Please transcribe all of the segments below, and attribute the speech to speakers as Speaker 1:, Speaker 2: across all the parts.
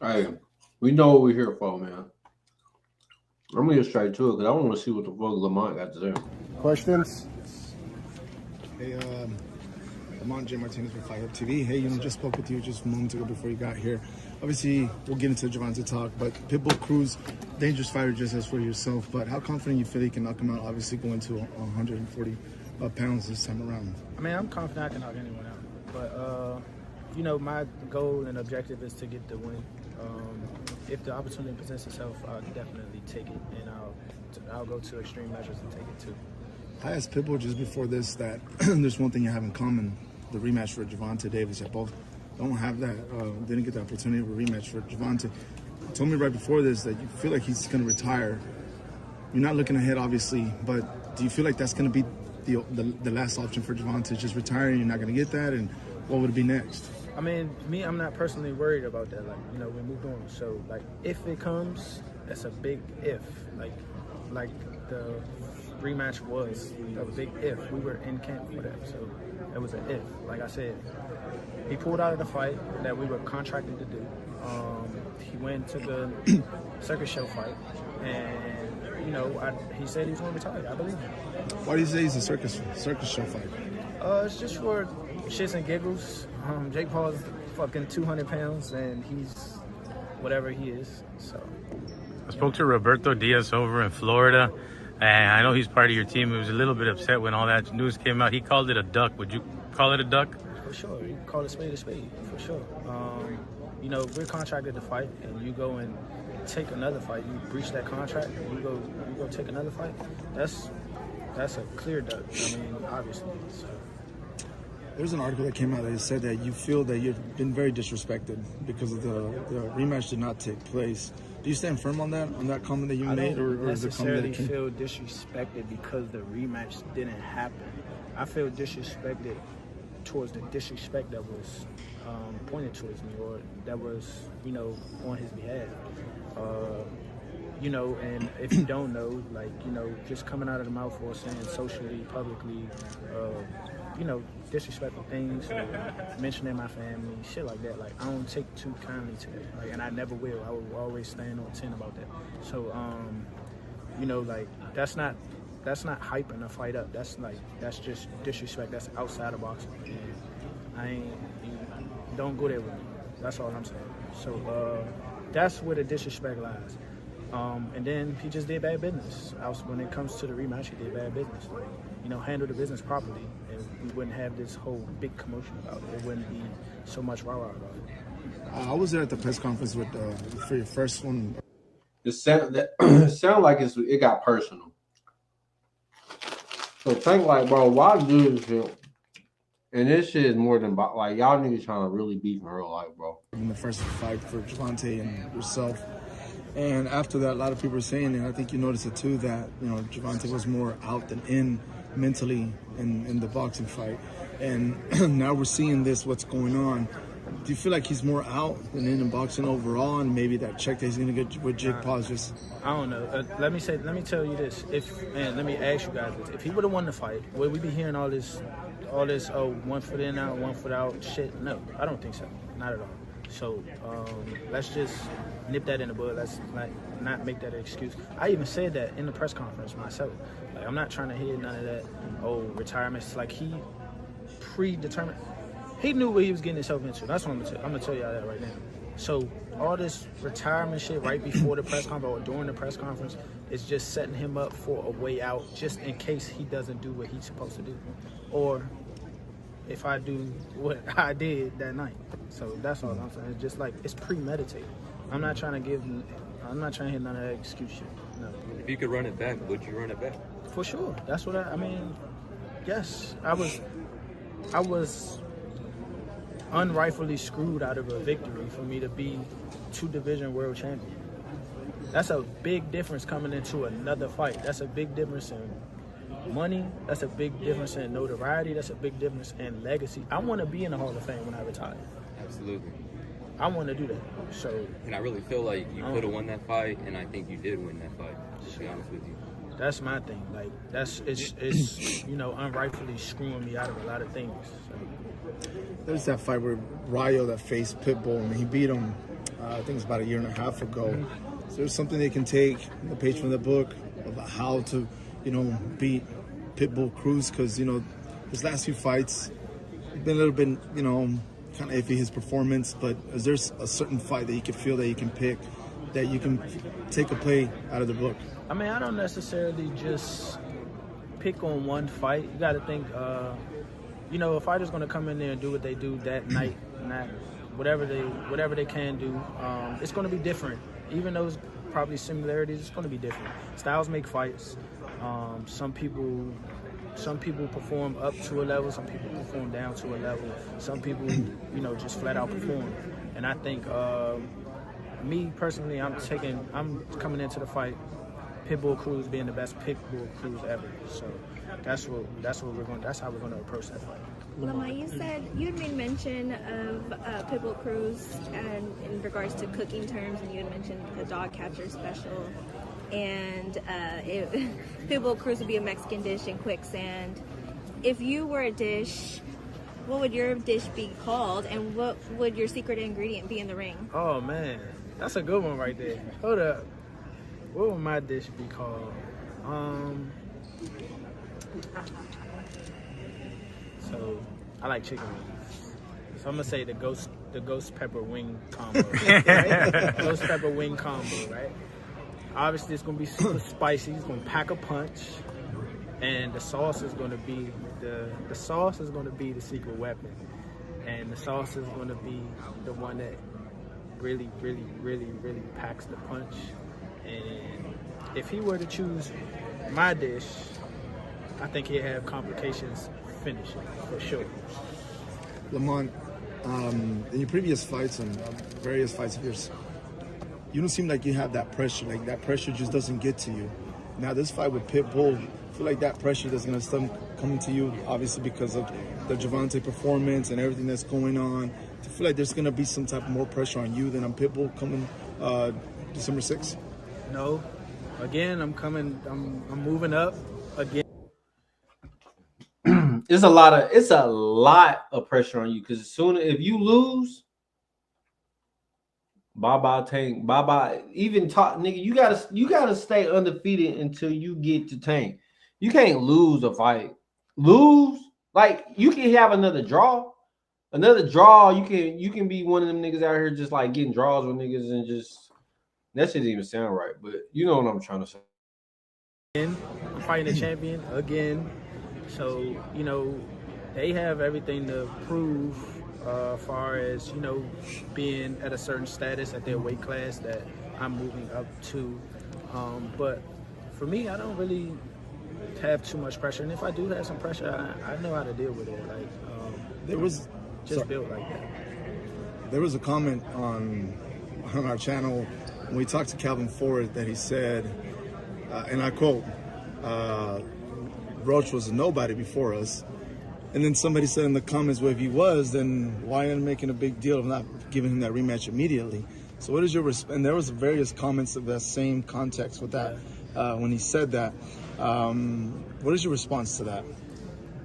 Speaker 1: Hey, we know what we're here for, man. I'm gonna get straight to it because I want to see what the fuck Lamont got to say.
Speaker 2: Questions? Hey, Lamont J. Martinez with Fire Up TV. Hey, just spoke with you just moments ago before you got here. Obviously, we'll get into Gervonta talk, but Pitbull Cruz, dangerous fighter just as for yourself. But how confident you feel you can knock him out? Obviously, going to 140 pounds this time around.
Speaker 3: I mean, I'm confident I can knock anyone out. But, my goal and objective is to get the win. If the opportunity presents itself, I'll definitely take it, and I'll go to extreme measures and take it too.
Speaker 2: I asked Pitbull just before this that there's one thing you have in common, the rematch for Gervonta Davis. You both don't have that, didn't get the opportunity of a rematch for Gervonta. You told me right before this that you feel like he's going to retire. You're not looking ahead, obviously, but do you feel like that's going to be the last option for Gervonta, just retiring? You're not going to get that, and what would it be next?
Speaker 3: I mean, I'm not personally worried about that. We moved on. So, if it comes, that's a big if. Like the rematch was a big if. We were in camp for that, so it was an if. Like I said, he pulled out of the fight that we were contracted to do. He went to the circus show fight, and he said he was going to retire. I believe him.
Speaker 2: Why do you say he's a circus show fight?
Speaker 3: It's just for shits and giggles. Jake Paul's fucking 200 pounds, and he's whatever he is. So
Speaker 4: I spoke to Roberto Diaz over in Florida, and I know he's part of your team. He was a little bit upset when all that news came out. He called it a duck. Would you call it a duck?
Speaker 3: For sure. You can call it a spade, for sure. We're contracted to fight, and you go and take another fight. You breach that contract, and you go take another fight. That's a clear duck. I mean, obviously. So.
Speaker 2: There's an article that came out that said that you feel that you've been very disrespected because of the rematch did not take place. Do you stand firm on that comment that you made, or is it comment that
Speaker 3: I feel disrespected because the rematch didn't happen. I feel disrespected towards the disrespect that was pointed towards me, or that was on his behalf. And if you don't know, just coming out of the mouth or saying socially, publicly, disrespectful things, or mentioning my family, shit like that. I don't take too kindly to that. And I never will. I will always stand on 10 about that. So, that's not hyping a fight up. That's just disrespect. That's outside of boxing. And don't go there with me. That's all I'm saying. So, that's where the disrespect lies. And then he just did bad business. When it comes to the rematch, he did bad business. Handle the business properly, and we wouldn't have this whole big commotion about it. There wouldn't be so much rah-rah about it.
Speaker 2: I was there at the press conference for your first one.
Speaker 1: It sound like it got personal. So think bro, why do this shit? And this shit is more than y'all niggas trying to really beef in real life, bro.
Speaker 2: In the first fight for Gervonta and yourself. And after that, a lot of people are saying, and I think you noticed it too, that Gervonta was more out than in mentally in the boxing fight. And now we're seeing what's going on. Do you feel like he's more out than in boxing overall, and maybe that check that he's going to get with Jake Paul is just...
Speaker 3: I don't know. Let me tell you this. Let me ask you guys this. If he would have won the fight, would we be hearing all this, 1 foot in, out, 1 foot out shit? No, I don't think so. Not at all. So let's just nip that in the bud. Let's not make that an excuse. I even said that in the press conference myself. I'm not trying to hear none of that, retirements. He predetermined. He knew what he was getting himself into. That's what I'm going to tell y'all that right now. So all this retirement shit right before the press conference or during the press conference is just setting him up for a way out, just in case he doesn't do what he's supposed to do. Or if I do what I did that night. So that's all I'm saying. It's just it's premeditated. I'm not trying to hear none of that excuse shit. No.
Speaker 5: If you could run it back, would you run it back?
Speaker 3: For sure. That's what I mean. Yes, I was unrightfully screwed out of a victory for me to be 2-division world champion. That's a big difference coming into another fight. That's a big difference in money. That's a big difference in notoriety. That's a big difference in legacy. I want to be in the Hall of Fame when I retire.
Speaker 5: Absolutely.
Speaker 3: I want to do that. So,
Speaker 5: and I really feel like you could have won that fight, and I think you did win that fight, to be honest with you.
Speaker 3: That's my thing. It's unrightfully screwing me out of a lot of things. So.
Speaker 2: There's that fight where Rayo that faced Pitbull, and he beat him I think it's about a year and a half ago. So there's something they can take, the page from the book, about how to, beat Pitbull Cruz, because, his last few fights, it's been a little bit, kind of iffy, his performance, but is there a certain fight that you can feel that you can pick, that you can take a play out of the book?
Speaker 3: I mean, I don't necessarily just pick on one fight. You got to think, a fighter's going to come in there and do what they do that night, not whatever they can do. It's going to be different. Even though it's probably similarities, it's going to be different. Styles make fights. Some people perform up to a level. Some people perform down to a level. Some people, just flat out perform. And I think, me personally, I'm coming into the fight, Pitbull Cruz being the best Pitbull Cruz ever. So that's how we're going to approach that fight.
Speaker 6: Lamont, you had made mention of Pitbull Cruz and in regards to cooking terms, and you had mentioned the dog catcher special. And Pitbull Cruz would be a Mexican dish in quicksand. If you were a dish, what would your dish be called, and what would your secret ingredient be in the ring?
Speaker 3: Oh man, that's a good one right there. Hold up, what would my dish be called? So I like chicken wings. So I'm gonna say the ghost pepper wing combo. Right? Ghost pepper wing combo, right? Obviously, it's gonna be super spicy. It's gonna pack a punch, and the sauce is gonna be the secret weapon, and the sauce is gonna be the one that really, really, really, really packs the punch. And if he were to choose my dish, I think he'd have complications finishing for sure.
Speaker 2: Lamont, in your previous fights and various fights of yours, you don't seem like you have that pressure. Like that pressure just doesn't get to you. Now this fight with Pitbull, I feel like that pressure is going to start coming to you, obviously because of the Gervonta performance and everything that's going on. I feel like there's going to be some type of more pressure on you than on Pitbull coming December 6th.
Speaker 3: No, again, I'm moving up again.
Speaker 1: It's a lot of pressure on you, because if you lose, bye-bye Tank, bye-bye. Even talk, nigga, you gotta stay undefeated until you get to Tank. You can't lose a fight. Like, you can have another draw. You can be one of them niggas out here just like getting draws with niggas, and just that shit didn't even sound right, but you know what I'm trying to say.
Speaker 3: I'm fighting a champion again. So, they have everything to prove far as, being at a certain status at their weight class that I'm moving up to. But for me, I don't really have too much pressure. And if I do have some pressure, I know how to deal with it. Like, built like that.
Speaker 2: There was a comment on our channel when we talked to Calvin Ford that he said, and I quote, Roach was a nobody before us. And then somebody said in the comments, well, if he was, then why are you making a big deal of not giving him that rematch immediately? So what is your and there was various comments of that same context with that when he said that. What is your response to that?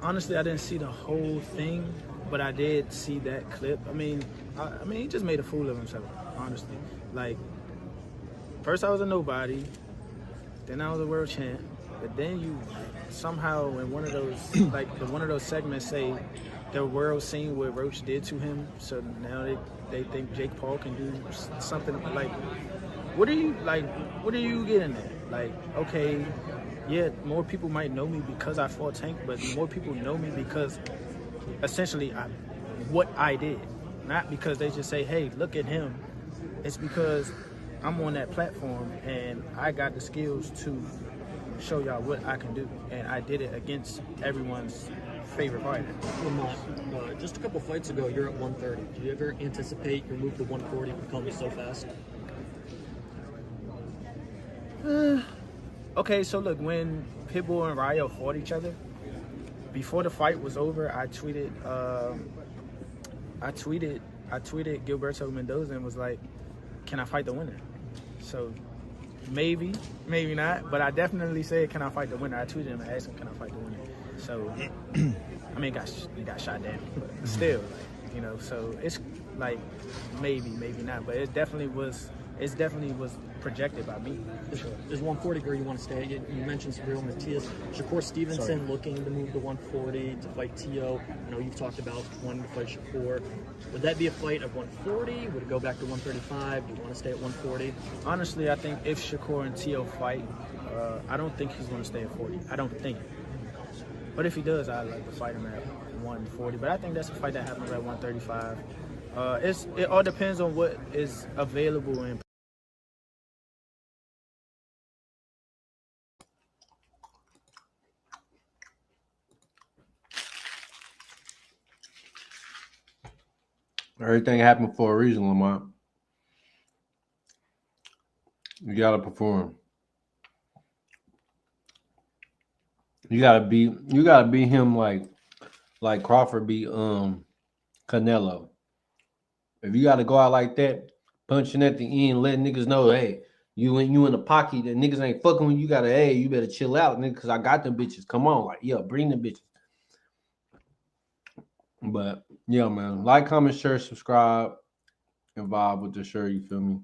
Speaker 3: Honestly, I didn't see the whole thing, but I did see that clip. I mean, he just made a fool of himself, honestly. Like, first I was a nobody, then I was a world champ, but then you somehow in one of those segments say the world seen what Roach did to him, so now they think Jake Paul can do something. Like, what are you getting at? Like, okay, yeah, more people might know me because I fought Tank, but more people know me because essentially what I did, not because they just say, hey, look at him. It's because I'm on that platform and I got the skills to show y'all what I can do, and I did it against everyone's favorite fighter.
Speaker 7: Lamont, just a couple fights ago, you're at 130. Did you ever anticipate your move to 140 would come so fast?
Speaker 3: Okay, so look, when Pitbull and Rayo fought each other, before the fight was over, I tweeted Gilberto Mendoza and was like, "Can I fight the winner?" So maybe not, but I definitely said, "Can I fight the winner?" I tweeted him and asked him, "Can I fight the winner?" So, I mean, he got shot down, but still, so like maybe not, but it definitely was. It definitely was projected by me.
Speaker 7: Is 140 where you want to stay? You mentioned Sabril Matias. Shakur Stevenson looking to move to 140 to fight Teo. I know you've talked about wanting to fight Shakur. Would that be a fight at 140? Would it go back to 135? Do you want to stay at 140?
Speaker 3: Honestly, I think if Shakur and Teo fight, I don't think he's going to stay at 40. I don't think. But if he does, I'd like to fight him at 140. But I think that's a fight that happens at 135. It all depends on what is available in.
Speaker 1: Everything happened for a reason, Lamont. You gotta perform. You gotta be him like Crawford beat Canelo. If you gotta go out like that, punching at the end, letting niggas know, hey, you in the pocket, that niggas ain't fucking with you. Gotta, hey, you better chill out, nigga, cause I got them bitches. Come on, like, yeah, bring them bitches. But yeah, man, like, comment, share, subscribe, and vibe with the shirt. You feel me?